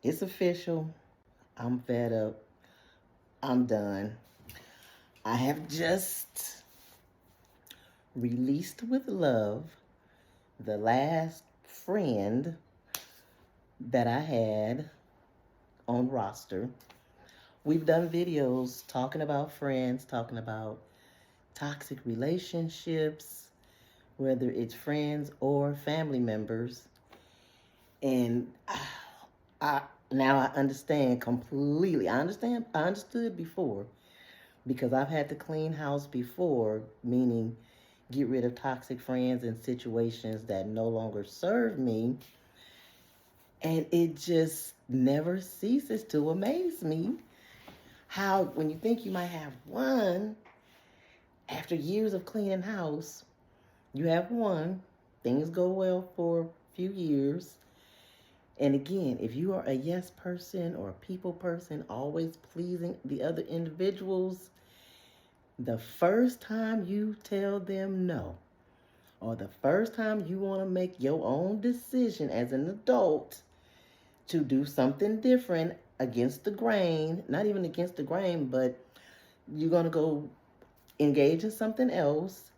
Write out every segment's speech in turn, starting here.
It's official. I'm fed up. I'm done. I have just released with love the last friend that I had on roster. We've done videos talking about friends, talking about toxic relationships, whether it's friends or family members. And I now I understand completely. I understood before because I've had to clean house before, meaning get rid of toxic friends and situations that no longer serve me. And it just never ceases to amaze me how, when you think you might have one, after years of cleaning house, you have one, things go well for a few years. And again, if you are a yes person or a people person, always pleasing the other individuals, the first time you tell them no, or the first time you want to make your own decision as an adult to do something different against the grain, not even against the grain, but you're going to go engage in something else,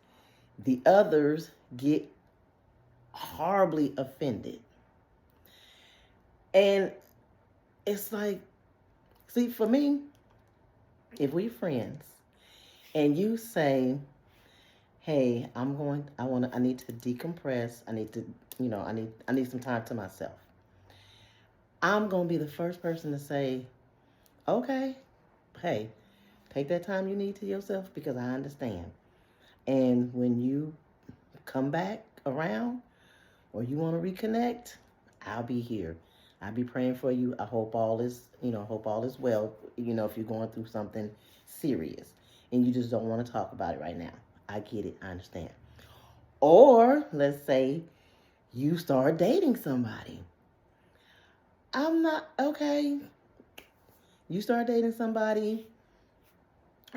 the others get horribly offended. And it's like, see, for me, if we friends and you say, hey, I need to decompress. I need to, I need some time to myself. I'm going to be the first person to say, okay, hey, take that time you need to yourself because I understand. And when you come back around or you want to reconnect, I'll be here. I'll be praying for you. I hope all is well, if you're going through something serious and you just don't want to talk about it right now. I get it. I understand. Or let's say you start dating somebody. I'm not okay. You start dating somebody,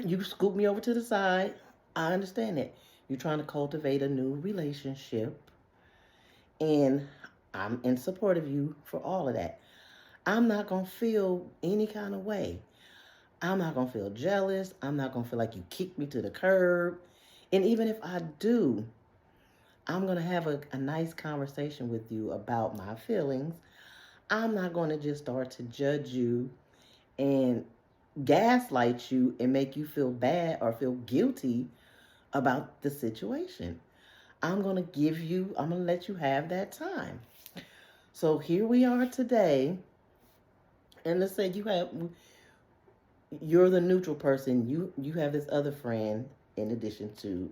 you scoop me over to the side. I understand that. You're trying to cultivate a new relationship, and I'm in support of you for all of that. I'm not going to feel any kind of way. I'm not going to feel jealous. I'm not going to feel like you kicked me to the curb. And even if I do, I'm going to have a nice conversation with you about my feelings. I'm not going to just start to judge you and gaslight you and make you feel bad or feel guilty about the situation. I'm going to let you have that time. So here we are today. And let's say you're the neutral person. You have this other friend in addition to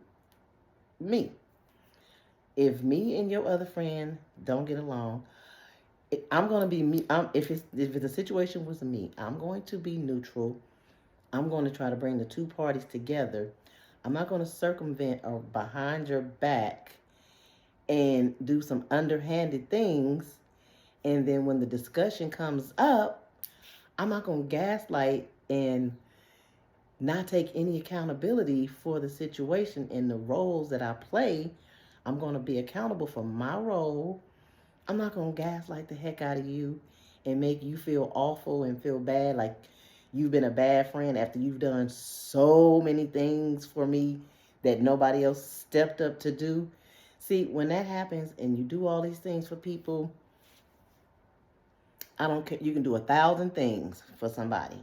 me. If me and your other friend don't get along, I'm gonna be me. If the situation was me, I'm going to be neutral. I'm going to try to bring the two parties together. I'm not going to circumvent or behind your back and do some underhanded things. And then when the discussion comes up, I'm not going to gaslight and not take any accountability for the situation and the roles that I play. I'm going to be accountable for my role. I'm not going to gaslight the heck out of you and make you feel awful and feel bad like you've been a bad friend after you've done so many things for me that nobody else stepped up to do. See, when that happens and you do all these things for people, I don't care. You can do 1,000 things for somebody.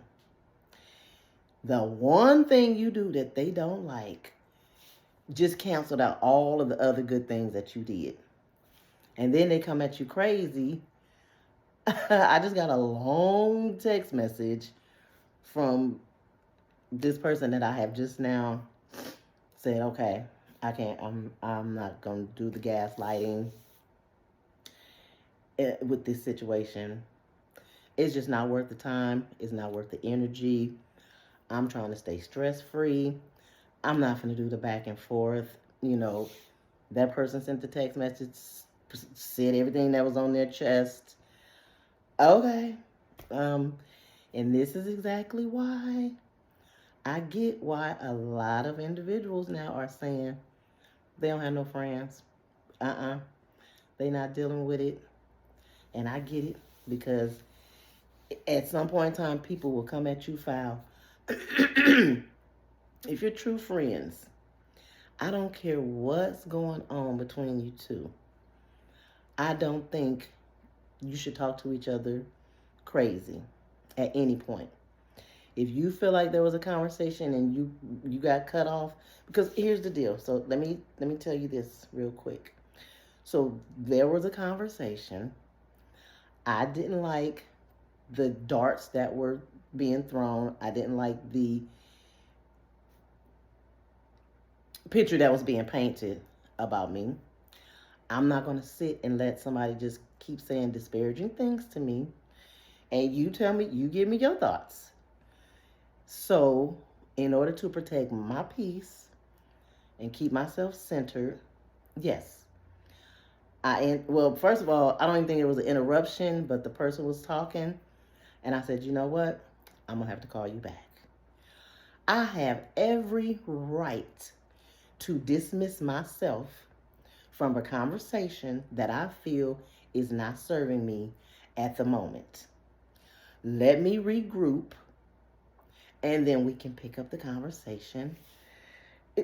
The one thing you do that they don't like just canceled out all of the other good things that you did. And then they come at you crazy. I just got a long text message from this person that I have just now said, okay, I can't, I'm not going to do the gaslighting with this situation. It's just not worth the time. It's not worth the energy. I'm trying to stay stress free. I'm not going to do the back and forth. That person sent the text message, said everything that was on their chest. Okay. And this is exactly why I get why a lot of individuals now are saying they don't have no friends. They not dealing with it. And I get it because At some point in time, people will come at you foul. If you're true friends, I don't care what's going on between you two. I don't think you should talk to each other crazy at any point. If you feel like there was a conversation and you got cut off, because here's the deal. So let me tell you this real quick. So there was a conversation. I didn't like the darts that were being thrown. I didn't like the picture that was being painted about me. I'm not going to sit and let somebody just keep saying disparaging things to me. And you tell me, you give me your thoughts. So, in order to protect my peace and keep myself centered, yes. Well, first of all, I don't even think it was an interruption, but the person was talking. And I said, you know what? I'm going to have to call you back. I have every right to dismiss myself from a conversation that I feel is not serving me at the moment. Let me regroup, and then we can pick up the conversation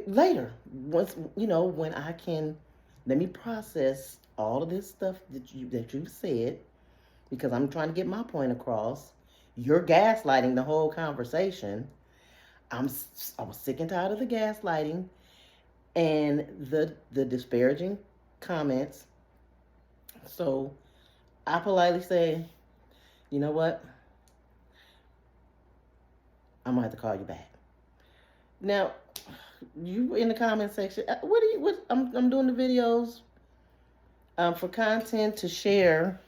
later. Once, when I can, let me process all of this stuff that you've said, because I'm trying to get my point across. You're gaslighting the whole conversation. I was sick and tired of the gaslighting and the disparaging comments. So I politely say, you know what? I'm gonna have to call you back. Now, you in the comment section. I'm doing the videos for content to share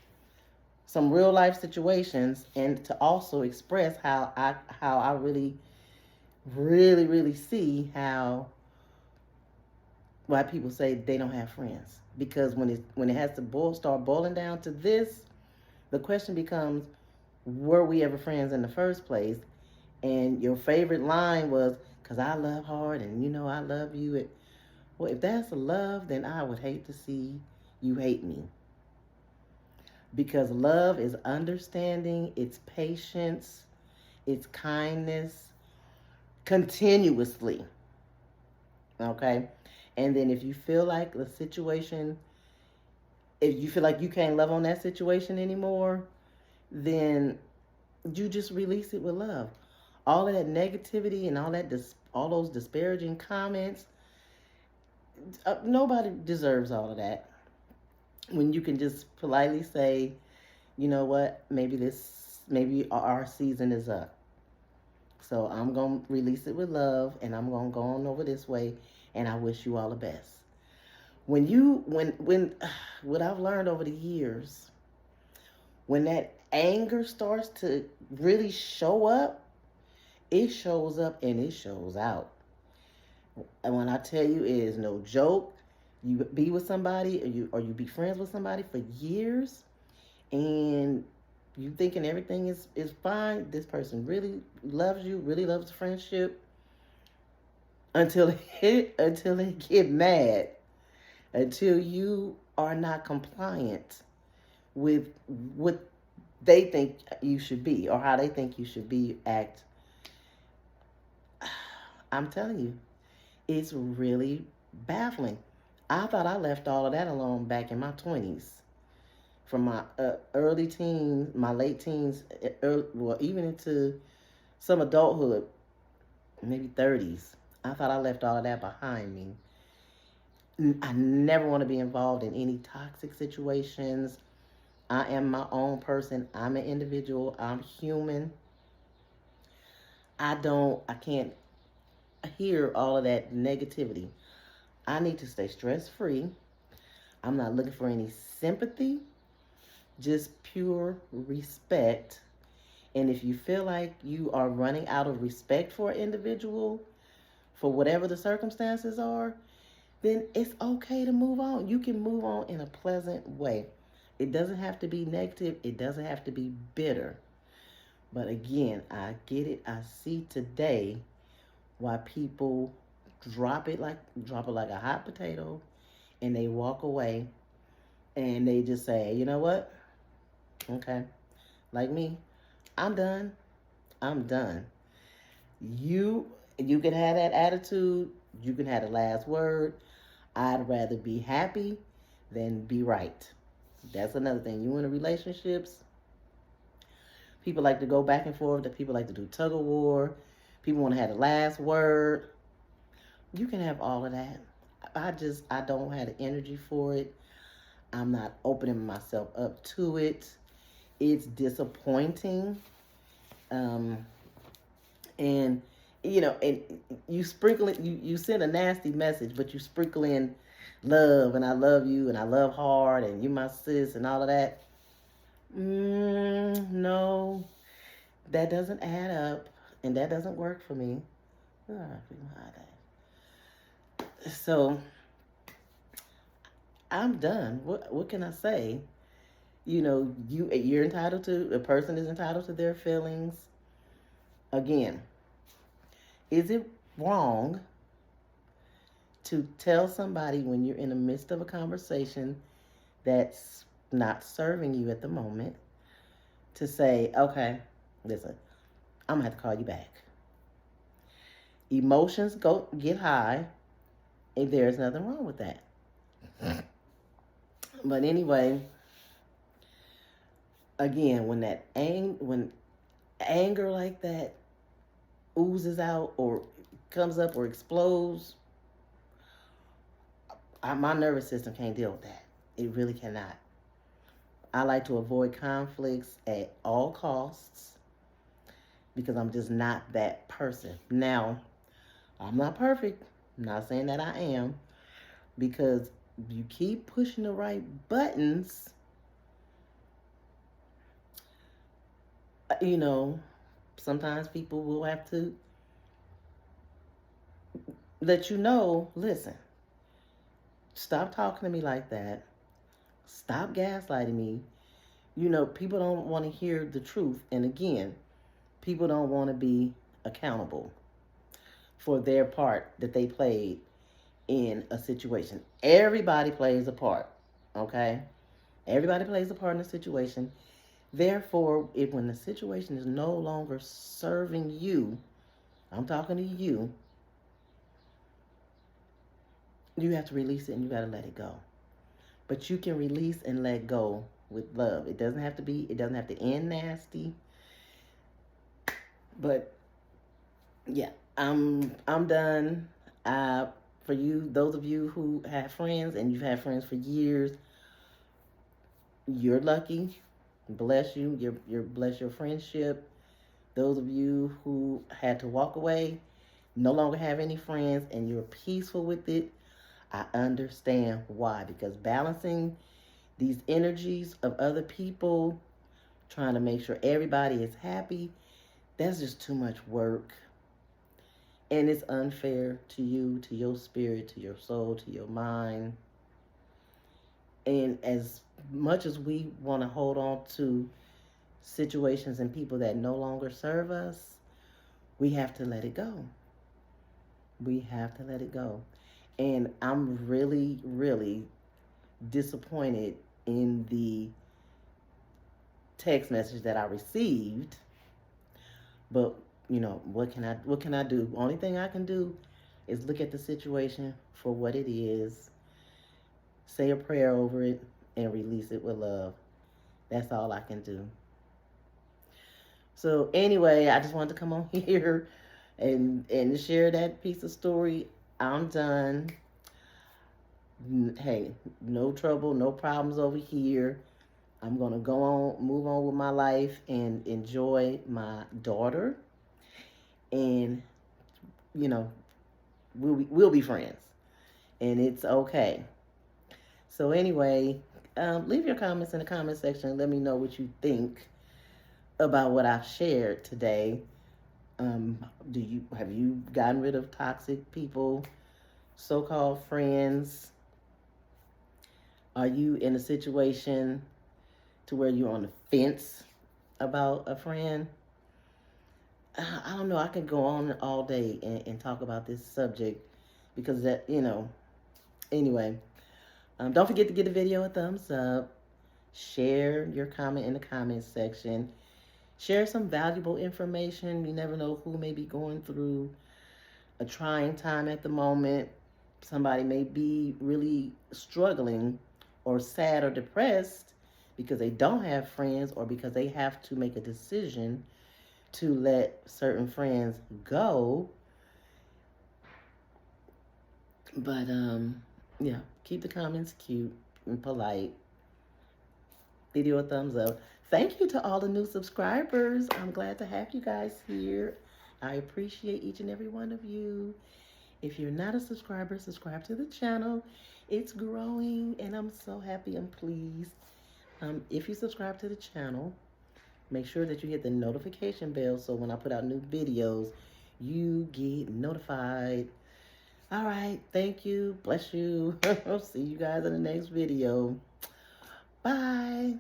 some real life situations and to also express how I really, really, really see how why people say they don't have friends. Because when it has to start boiling down to this, the question becomes, were we ever friends in the first place? And your favorite line was, because I love hard and I love you. Well, if that's a love, then I would hate to see you hate me. Because love is understanding, it's patience, it's kindness, continuously. Okay? And then if you feel like the situation, if you feel like you can't love on that situation anymore, then you just release it with love. All of that negativity and all those disparaging comments, nobody deserves all of that. When you can just politely say, you know what, maybe our season is up. So I'm going to release it with love, and I'm going to go on over this way, and I wish you all the best. When what I've learned over the years, when that anger starts to really show up, it shows up and it shows out. And when I tell you, it is no joke. You be with somebody, or you be friends with somebody for years, and you thinking everything is fine. This person really loves you, really loves the friendship, until they get mad, until you are not compliant with what they think you should be or how they think you should be act. I'm telling you, it's really baffling. I thought I left all of that alone back in my 20s. From my early teens, my late teens, well, even into some adulthood, maybe 30s. I thought I left all of that behind me. I never want to be involved in any toxic situations. I am my own person. I'm an individual. I'm human. I can't hear all of that negativity. I need to stay stress free. I'm not looking for any sympathy, just pure respect. And if you feel like you are running out of respect for an individual, for whatever the circumstances are, then it's okay to move on. You can move on in a pleasant way. It doesn't have to be negative. It doesn't have to be bitter. But again, I get it. I see today why people drop it like a hot potato, and they walk away, and they just say, you know what? Okay, like me, I'm done. I'm done. You you can have that attitude. You can have the last word. I'd rather be happy than be right. That's another thing. You in a relationships, people like to go back and forth. That people like to do tug of war. People want to have the last word. You can have all of that. I don't have the energy for it. I'm not opening myself up to it. It's disappointing. Um, and and you sprinkle it. You send a nasty message, but you sprinkle in love and I love you and I love hard and you my sis and all of that. No, that doesn't add up, and that doesn't work for me. So I'm done. What can I say? You're entitled to, a person is entitled to their feelings. Again, is it wrong to tell somebody when you're in the midst of a conversation that's not serving you at the moment to say, okay, listen, I'm gonna have to call you back. Emotions get high, and there's nothing wrong with that. But anyway, again, when anger like that oozes out or comes up or explodes, my nervous system can't deal with that. It really cannot. I like to avoid conflicts at all costs because I'm just not that person. Now, I'm not perfect. I'm not saying that I am, because you keep pushing the right buttons, sometimes people will have to let you know, listen, stop talking to me like that. Stop gaslighting me. People don't want to hear the truth. And again, people don't want to be accountable for their part that they played in a situation. Everybody plays a part, okay? Everybody plays a part in a situation. Therefore, when the situation is no longer serving you, I'm talking to you, you have to release it and you got to let it go. But you can release and let go with love. It doesn't have to end nasty. But yeah, I'm done. For you, those of you who have friends and you've had friends for years, you're lucky. Bless you. You're bless your friendship. Those of you who had to walk away, no longer have any friends, and you're peaceful with it, I understand why. Because balancing these energies of other people, trying to make sure everybody is happy, that's just too much work. And it's unfair to you, to your spirit, to your soul, to your mind. And as much as we want to hold on to situations and people that no longer serve us, we have to let it go. We have to let it go. And I'm really, really disappointed in the text message that I received. But what can I do? Only thing I can do is look at the situation for what it is, say a prayer over it, and release it with love. That's all I can do. So anyway, I just wanted to come on here and share that piece of story. I'm done. Hey, no trouble, no problems over here. I'm going to move on with my life and enjoy my daughter. And, we'll be friends. And it's okay. So anyway, leave your comments in the comment section. Let me know what you think about what I've shared today. Have you gotten rid of toxic people, so-called friends? Are you in a situation to where you're on the fence about a friend? I don't know. I could go on all day and talk about this subject because anyway, don't forget to give the video a thumbs up. Share your comment in the comment section. Share some valuable information. You never know who may be going through a trying time at the moment. Somebody may be really struggling or sad or depressed because they don't have friends or because they have to make a decision to let certain friends go. But yeah, keep the comments cute and polite. Video a thumbs up. Thank you to all the new subscribers. I'm glad to have you guys here. I appreciate each and every one of you. If you're not a subscriber, subscribe to the channel. It's growing and I'm so happy and pleased. If you subscribe to the channel, make sure that you hit the notification bell so when I put out new videos, you get notified. All right, thank you. Bless you. I'll see you guys in the next video. Bye.